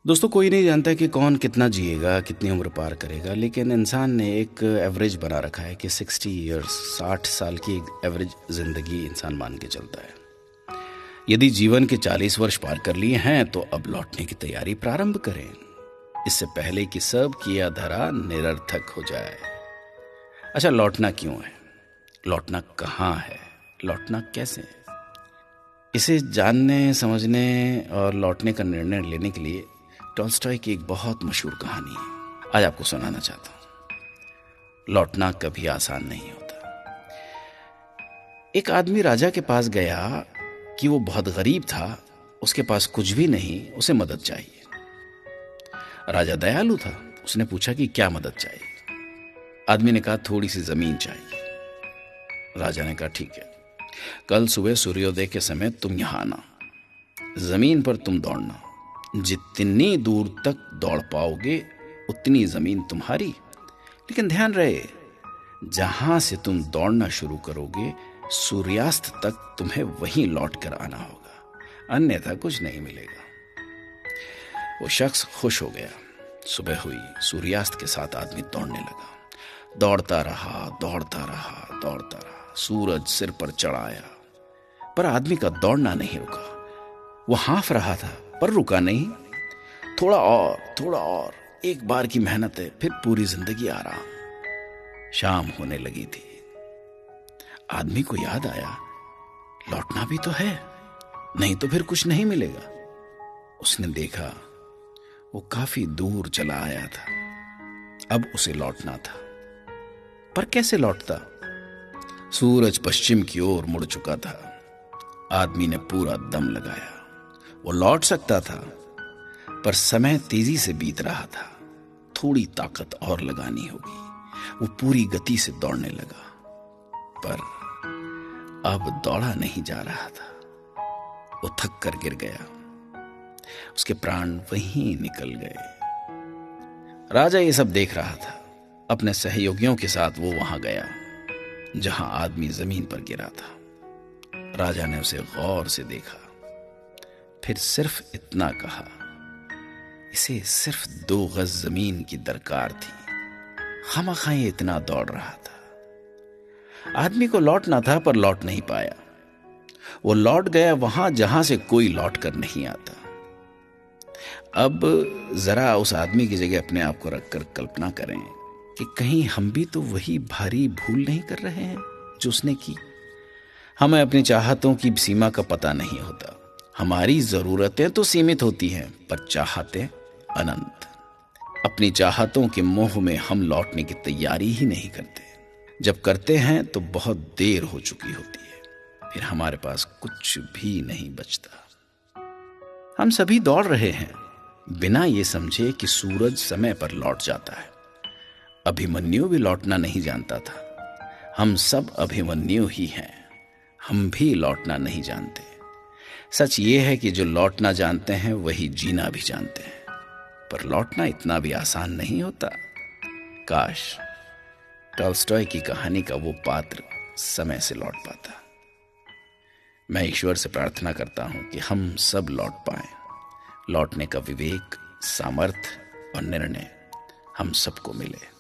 दोस्तों, कोई नहीं जानता कि कौन कितना जिएगा, कितनी उम्र पार करेगा, लेकिन इंसान ने एक एवरेज बना रखा है कि 60 ईयर्स, 60 साल की एक एवरेज ज़िंदगी इंसान मान के चलता है। यदि जीवन के 40 वर्ष पार कर लिए हैं तो अब लौटने की तैयारी प्रारंभ करें, इससे पहले कि सब किया धरा निरर्थक हो जाए। अच्छा, लौटना क्यों है, लौटना कहाँ है, लौटना कैसे है, इसे जानने, समझने और लौटने का निर्णय लेने के लिए टॉल्स्टॉय की एक बहुत मशहूर कहानी है, आज आपको सुनाना चाहता हूं। लौटना कभी आसान नहीं होता। एक आदमी राजा के पास गया कि वो बहुत गरीब था, उसके पास कुछ भी नहीं, उसे मदद चाहिए। राजा दयालु था, उसने पूछा कि क्या मदद चाहिए। आदमी ने कहा थोड़ी सी जमीन चाहिए। राजा ने कहा ठीक है, कल सुबह सूर्योदय के समय तुम यहां आना, जमीन पर तुम दौड़ना, जितनी दूर तक दौड़ पाओगे उतनी जमीन तुम्हारी, लेकिन ध्यान रहे जहां से तुम दौड़ना शुरू करोगे सूर्यास्त तक तुम्हें वहीं लौट कर आना होगा, अन्यथा कुछ नहीं मिलेगा। वो शख्स खुश हो गया। सुबह हुई, सूर्यास्त के साथ आदमी दौड़ने लगा। दौड़ता रहा, दौड़ता रहा, दौड़ता रहा, सूरज सिर पर चढ़ आया, पर आदमी का दौड़ना नहीं रुका। वो हाँफ रहा था पर रुका नहीं। थोड़ा और, थोड़ा और, एक बार की मेहनत है, फिर पूरी जिंदगी आराम। शाम होने लगी थी। आदमी को याद आया लौटना भी तो है, नहीं तो फिर कुछ नहीं मिलेगा। उसने देखा वो काफी दूर चला आया था, अब उसे लौटना था, पर कैसे लौटता? सूरज पश्चिम की ओर मुड़ चुका था। आदमी ने पूरा दम लगाया। वो लौट सकता था, पर समय तेजी से बीत रहा था। थोड़ी ताकत और लगानी होगी। वो पूरी गति से दौड़ने लगा, पर अब दौड़ा नहीं जा रहा था। वो थक कर गिर गया। उसके प्राण वहीं निकल गए। राजा ये सब देख रहा था। अपने सहयोगियों के साथ वो वहां गया जहां आदमी जमीन पर गिरा था। राजा ने उसे गौर से देखा, फिर सिर्फ इतना कहा, इसे सिर्फ 2 गज जमीन की दरकार थी, खामखा ये इतना दौड़ रहा था। आदमी को लौटना था पर लौट नहीं पाया। वो लौट गया वहां जहां से कोई लौट कर नहीं आता। अब जरा उस आदमी की जगह अपने आप को रखकर कल्पना करें कि कहीं हम भी तो वही भारी भूल नहीं कर रहे हैं जो उसने की। हमें अपनी चाहतों की सीमा का पता नहीं होता। हमारी जरूरतें तो सीमित होती हैं, पर चाहतें अनंत। अपनी चाहतों के मोह में हम लौटने की तैयारी ही नहीं करते। जब करते हैं तो बहुत देर हो चुकी होती है, फिर हमारे पास कुछ भी नहीं बचता। हम सभी दौड़ रहे हैं बिना ये समझे कि सूरज समय पर लौट जाता है। अभिमन्यु भी लौटना नहीं जानता था। हम सब अभिमन्यु ही हैं, हम भी लौटना नहीं जानते। सच ये है कि जो लौटना जानते हैं वही जीना भी जानते हैं, पर लौटना इतना भी आसान नहीं होता। काश टॉल्स्टॉय की कहानी का वो पात्र समय से लौट पाता। मैं ईश्वर से प्रार्थना करता हूं कि हम सब लौट पाएं। लौटने का विवेक, सामर्थ्य और निर्णय हम सबको मिले।